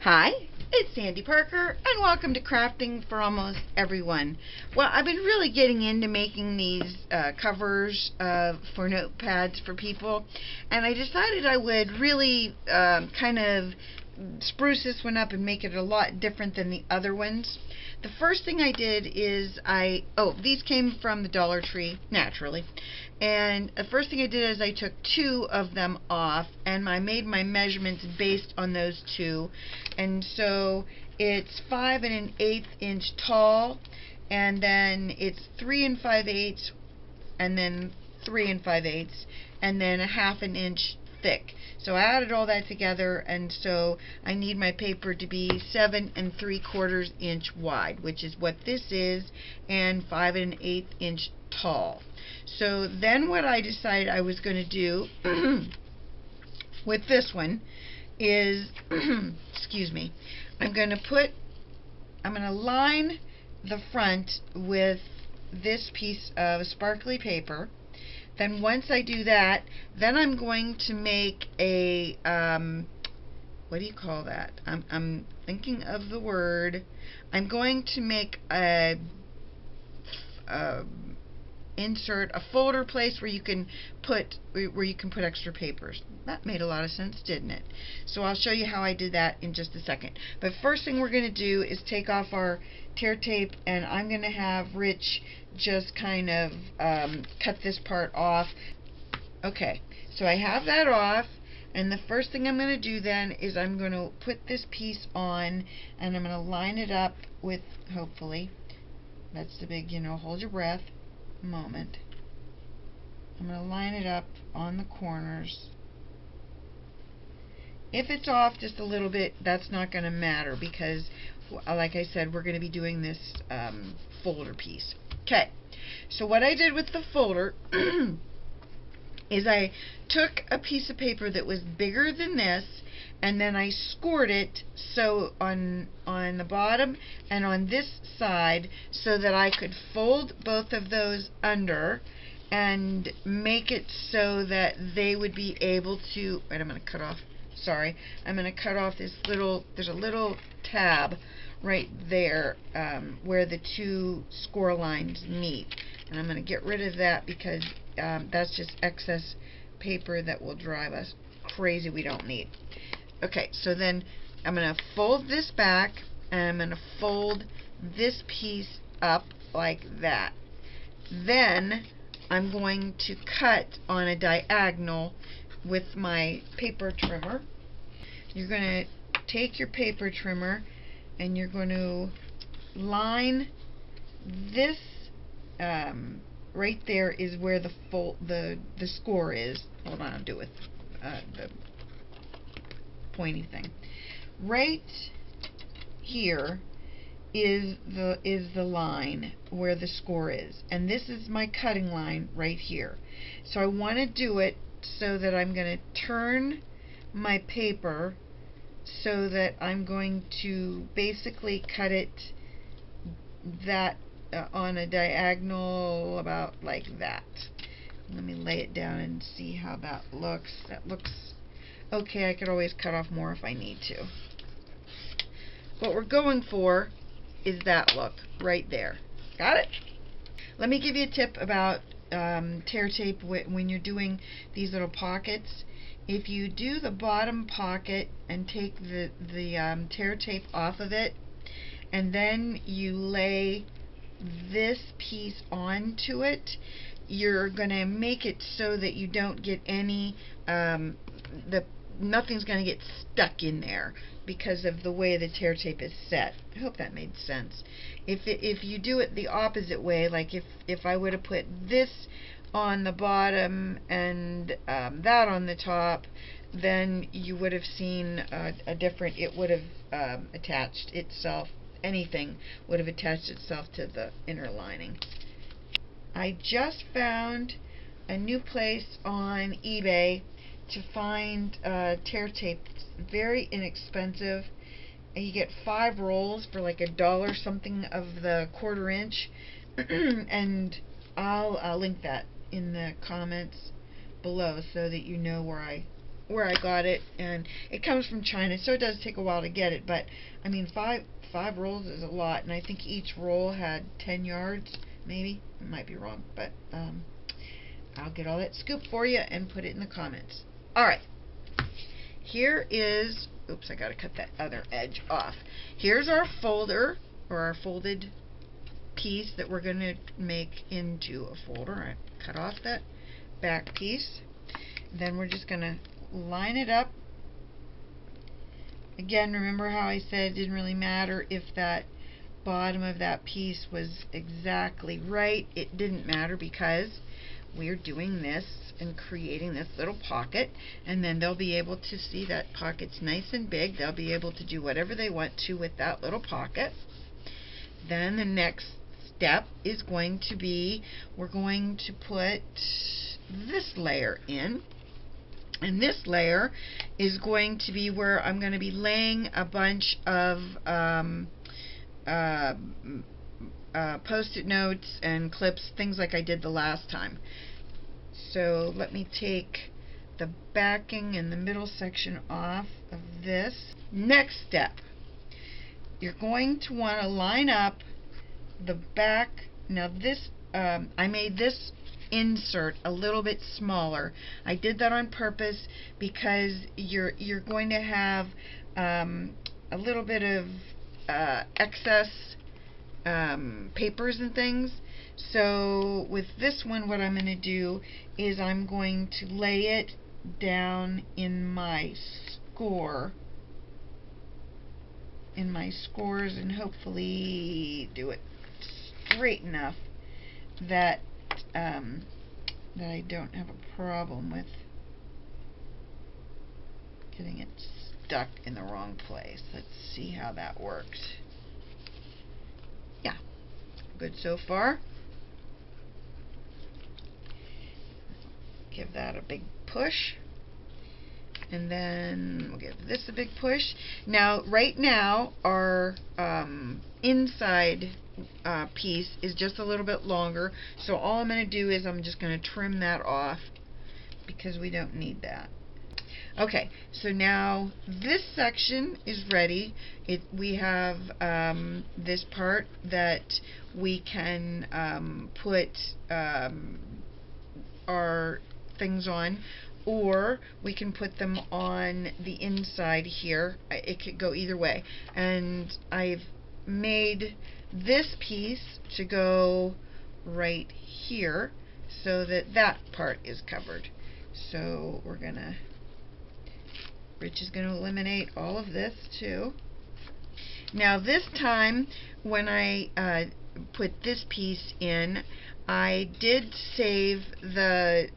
Hi, it's Sandy Parker, and welcome to Crafting for Almost Everyone. Well, I've been really getting into making these covers for notepads for people, and I decided I would really kind of spruce this one up and make it a lot different than the other ones. The first thing I did is these came from the Dollar Tree, naturally. And the first thing I did is I took 2 of them off, and I made my measurements based on those 2. And so it's 5 1/8 inch tall, and then it's 3 5/8, and then 3 5/8, and then a 1/2 inch thick. So I added all that together, and so I need my paper to be 7 3/4 inch wide, which is what this is, and 5 1/8 inch tall. So then what I decided I was going to do with this one is excuse me, I'm going to line the front with this piece of sparkly paper. Then once I do that, then I'm going to make a what do you call that? I'm thinking of the word. I'm going to make a insert a folder place where you can put extra papers. That made a lot of sense, didn't it? So I'll show you how I did that in just a second. But first thing we're going to do is take off our tear tape, and I'm going to have Rich just kind of cut this part off. Okay, so I have that off, and the first thing I'm going to do then is I'm going to put this piece on, and I'm going to line it up with, hopefully, that's the big, hold your breath moment. I'm going to line it up on the corners. If it's off just a little bit, that's not going to matter because, like I said, we're going to be doing this folder piece. Okay, so what I did with the folder is I took a piece of paper that was bigger than this, and then I scored it so on the bottom and on this side so that I could fold both of those under and make it so that they would be able to, wait, I'm going to cut off, sorry, I'm going to cut off this little, there's a little tab right there where the 2 score lines meet, and I'm going to get rid of that because that's just excess paper that will drive us crazy we don't need. Okay, so then I'm going to fold this back, and I'm going to fold this piece up like that. Then I'm going to cut on a diagonal with my paper trimmer. You're going to take your paper trimmer and you're going to line this right there is where the score is. Hold on, I'll do it with the pointy thing. Right here is the line where the score is, and this is my cutting line right here. So I want to do it so that I'm going to turn my paper so that I'm going to basically cut it that on a diagonal about like that. Let me lay it down and see how that looks. That looks okay. I could always cut off more if I need to. What we're going for is that look right there. Got it? Let me give you a tip about tear tape when you're doing these little pockets. If you do the bottom pocket and take the tear tape off of it, and then you lay this piece onto it, you're going to make it so that you don't get any nothing's going to get stuck in there because of the way the tear tape is set. I hope that made sense. If you do it the opposite way, like if I would have put this on the bottom and that on the top, then you would have seen a different, it would have attached itself, anything would have attached itself to the inner lining. I just found a new place on eBay to find tear tape. It's very inexpensive, and you get 5 rolls for like $1 something of the 1/4 inch and I'll link that in the comments below so that you know where I where I got it, and it comes from China, so it does take a while to get it, but I mean, five rolls is a lot, and I think each roll had 10 yards, maybe. I might be wrong, but I'll get all that scoop for you and put it in the comments. Alright, here is, oops, I gotta cut that other edge off. Here's our folder, or our folded piece that we're going to make into a folder. I cut off that back piece. Then we're just going to line it up. Again, remember how I said it didn't really matter if that bottom of that piece was exactly right. It didn't matter because we're doing this and creating this little pocket, and then they'll be able to see that pocket's nice and big. They'll be able to do whatever they want to with that little pocket. Then the next step is going to be, we're going to put this layer in, and this layer is going to be where I'm going to be laying a bunch of post-it notes and clips, things like I did the last time. So let me take the backing and the middle section off of this. Next step, you're going to want to line up the back. Now this, I made this insert a little bit smaller. I did that on purpose because you're going to have a little bit of excess papers and things. So with this one, what I'm going to do is I'm going to lay it down in my scores, and hopefully do it straight enough that that I don't have a problem with getting it stuck in the wrong place. Let's see how that works. Yeah, good so far. Give that a big push, and then we'll give this a big push. Now, right now, our inside piece is just a little bit longer, so all I'm going to do is I'm just going to trim that off because we don't need that. Okay, so now this section is ready. We have this part that we can put our things on, or we can put them on the inside here. It could go either way, and I've made this piece to go right here so that that part is covered. So we're gonna, Rich is going to eliminate all of this too. Now this time when I put this piece in, I did save the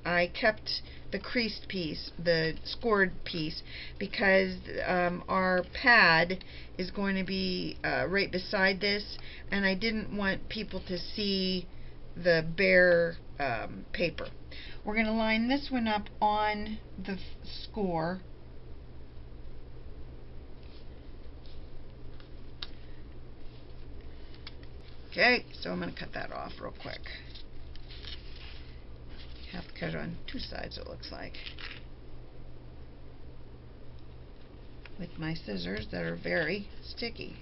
I kept the creased piece, the scored piece, because our pad is going to be right beside this, and I didn't want people to see the bare paper. We're going to line this one up on the score. Okay, so I'm going to cut that off real quick. Have to cut it on two sides, it looks like, with my scissors that are very sticky.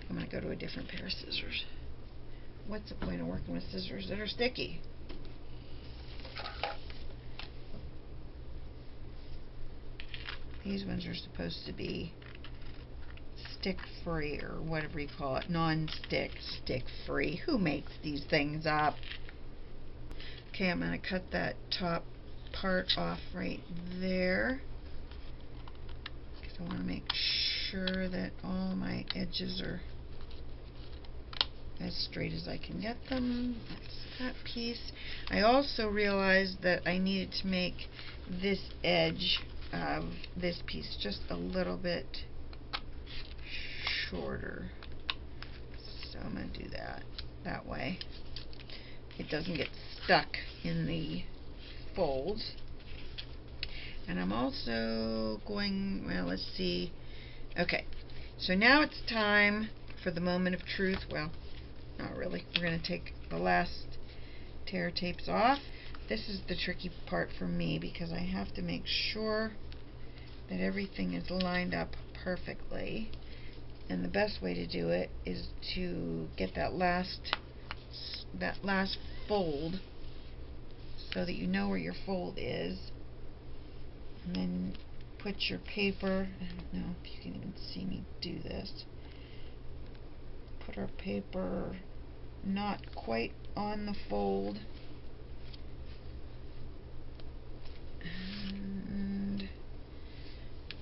I'm going to go to a different pair of scissors. What's the point of working with scissors that are sticky? These ones are supposed to be stick-free, or whatever you call it, non-stick, stick-free. Who makes these things up? Okay, I'm going to cut that top part off right there, because I want to make sure that all my edges are as straight as I can get them. That's that piece. I also realized that I needed to make this edge of this piece just a little bit shorter. So I'm going to do that way. It doesn't get stuck in the folds. And I'm also going, well, let's see. Okay, so now it's time for the moment of truth. Well, not really. We're going to take the last tear tapes off. this is the tricky part for me because I have to make sure that everything is lined up perfectly. And the best way to do it is to get that last fold so that you know where your fold is. And then put your paper, I don't know if you can even see me do this. Put our paper not quite on the fold. And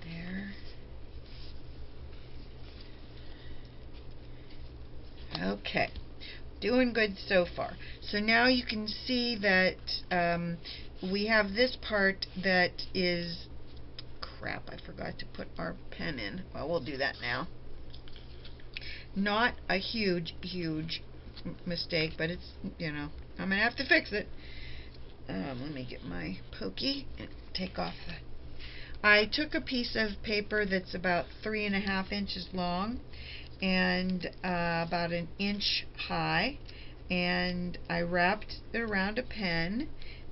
there. Okay. Doing good so far. So now you can see that we have this part that is, crap, I forgot to put our pen in. Well, we'll do that now. Not a huge mistake, but it's, you know, I'm gonna have to fix it. Let me get my pokey and take off the... I took a piece of paper that's about 3.5 inches long and about 1 inch high, and I wrapped it around a pen,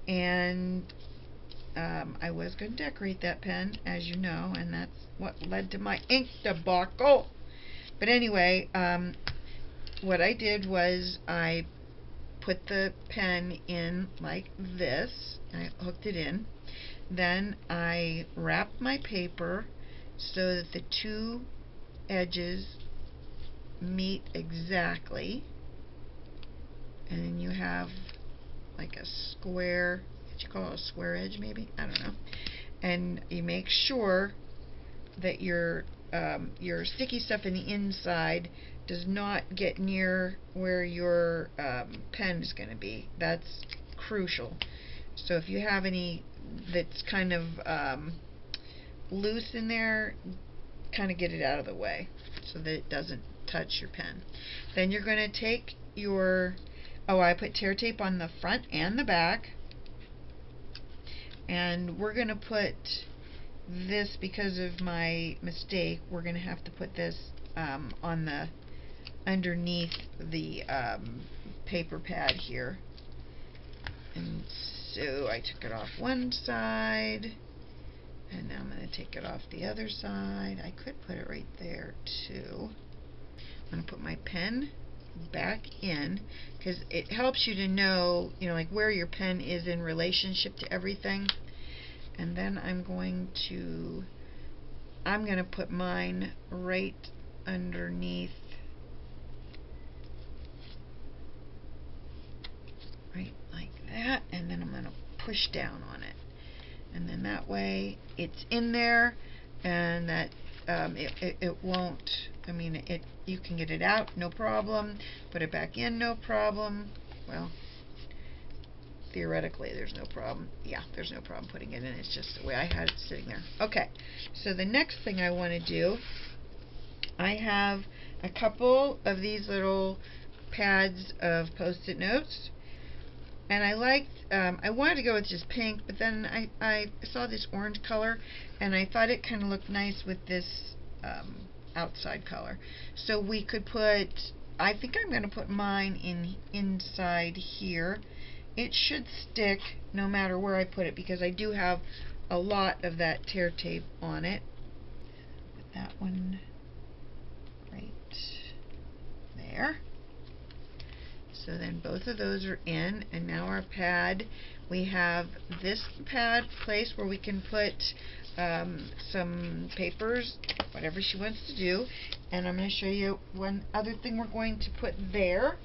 and I was going to decorate that pen, as you know, and that's what led to my ink debacle. But anyway, what I did was I put the pen in like this. I hooked it in. Then I wrapped my paper so that the two edges meet exactly, and then you have like a square, what you call it, a square edge maybe, I don't know. And you make sure that your sticky stuff in the inside does not get near where your pen is going to be. That's crucial. So if you have any that's kind of loose in there, kind of get it out of the way so that it doesn't touch your pen. Then you're going to take your, I put tear tape on the front and the back, and we're going to put this, because of my mistake, we're going to have to put this on the underneath the paper pad here. And so I took it off one side, and now I'm going to take it off the other side. I could put it right there too. I'm going to put my pen back in because it helps you to know, like where your pen is in relationship to everything. And then I'm going to put mine right underneath, right like that, and then I'm going to push down on it. And then that way it's in there, and that it won't, you can get it out, no problem. Put it back in, no problem. Well, theoretically there's no problem. Yeah, there's no problem putting it in. It's just the way I had it sitting there. Okay, so the next thing I want to do, I have a couple of these little pads of Post-it notes. And I wanted to go with just pink, but then I saw this orange color, and I thought it kind of looked nice with this outside color. So we could put, I think I'm going to put mine inside here. It should stick no matter where I put it, because I do have a lot of that tear tape on it. Put that one right there. So then both of those are in, and now our pad, we have this pad place where we can put some papers, whatever she wants to do. And I'm going to show you one other thing we're going to put there.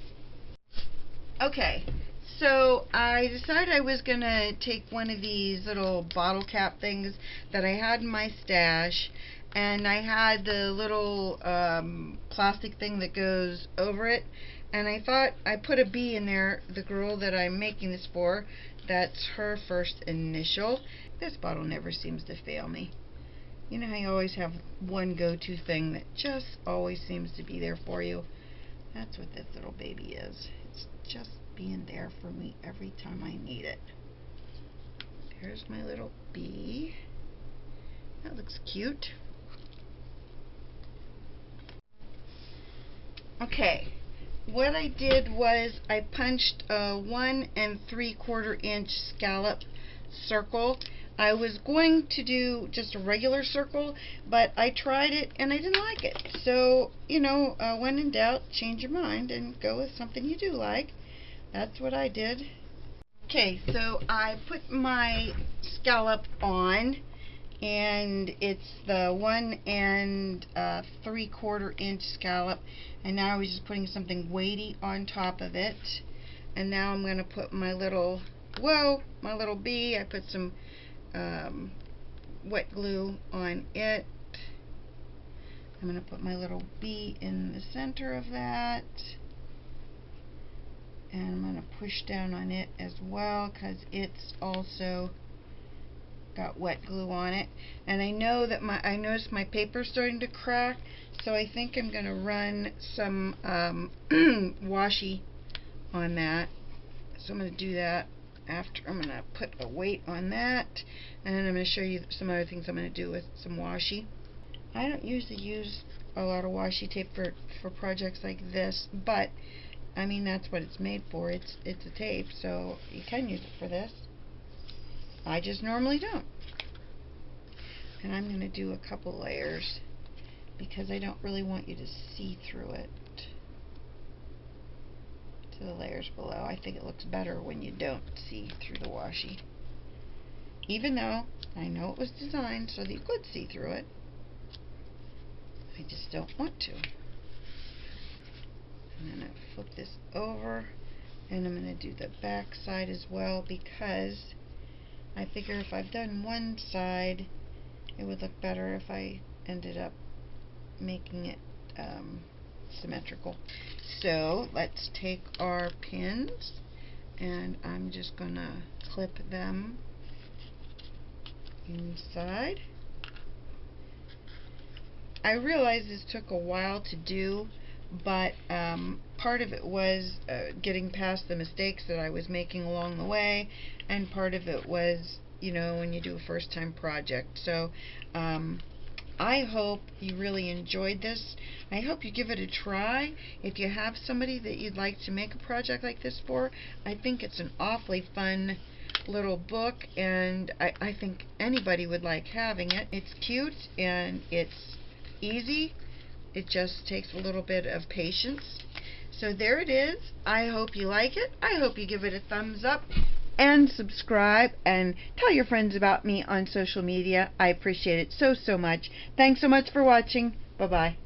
Okay, so I decided I was going to take one of these little bottle cap things that I had in my stash, and I had the little plastic thing that goes over it, and I thought I put a B in there. The girl that I'm making this for, that's her first initial. This bottle never seems to fail me. You know how you always have one go-to thing that just always seems to be there for you? That's what this little baby is. It's just being there for me every time I need it. There's my little bee. That looks cute. Okay, what I did was I punched a 1 3/4 inch scallop circle. I was going to do just a regular circle, but I tried it and I didn't like it. So, you know, when in doubt, change your mind and go with something you do like. That's what I did. Okay, so I put my scallop on, and it's the 1 3/4 inch scallop, and now I was just putting something weighty on top of it. And now I'm going to put my little, my little bee. I put some wet glue on it. I'm going to put my little bee in the center of that, and I'm going to push down on it as well because it's also got wet glue on it. And I know that I noticed my paper's starting to crack, so I think I'm going to run some washi on that. So I'm going to do that after. I'm going to put a weight on that, and then I'm going to show you some other things I'm going to do with some washi. I don't usually use a lot of washi tape for projects like this, but I mean, that's what it's made for. It's a tape, so you can use it for this. I just normally don't. And I'm going to do a couple layers because I don't really want you to see through it to the layers below. I think it looks better when you don't see through the washi. Even though I know it was designed so that you could see through it, I just don't want to. I'm going to flip this over, and I'm going to do the back side as well, because I figure if I've done one side, it would look better if I ended up making it symmetrical. So let's take our pins, and I'm just going to clip them inside. I realize this took a while to do, but part of it was getting past the mistakes that I was making along the way, and part of it was, you know, when you do a first-time project. So I hope you really enjoyed this. I hope you give it a try. If you have somebody that you'd like to make a project like this for, I think it's an awfully fun little book, and I think anybody would like having it. It's cute and it's easy. It just takes a little bit of patience. So there it is. I hope you like it. I hope you give it a thumbs up and subscribe and tell your friends about me on social media. I appreciate it so much. Thanks so much for watching. Bye-bye.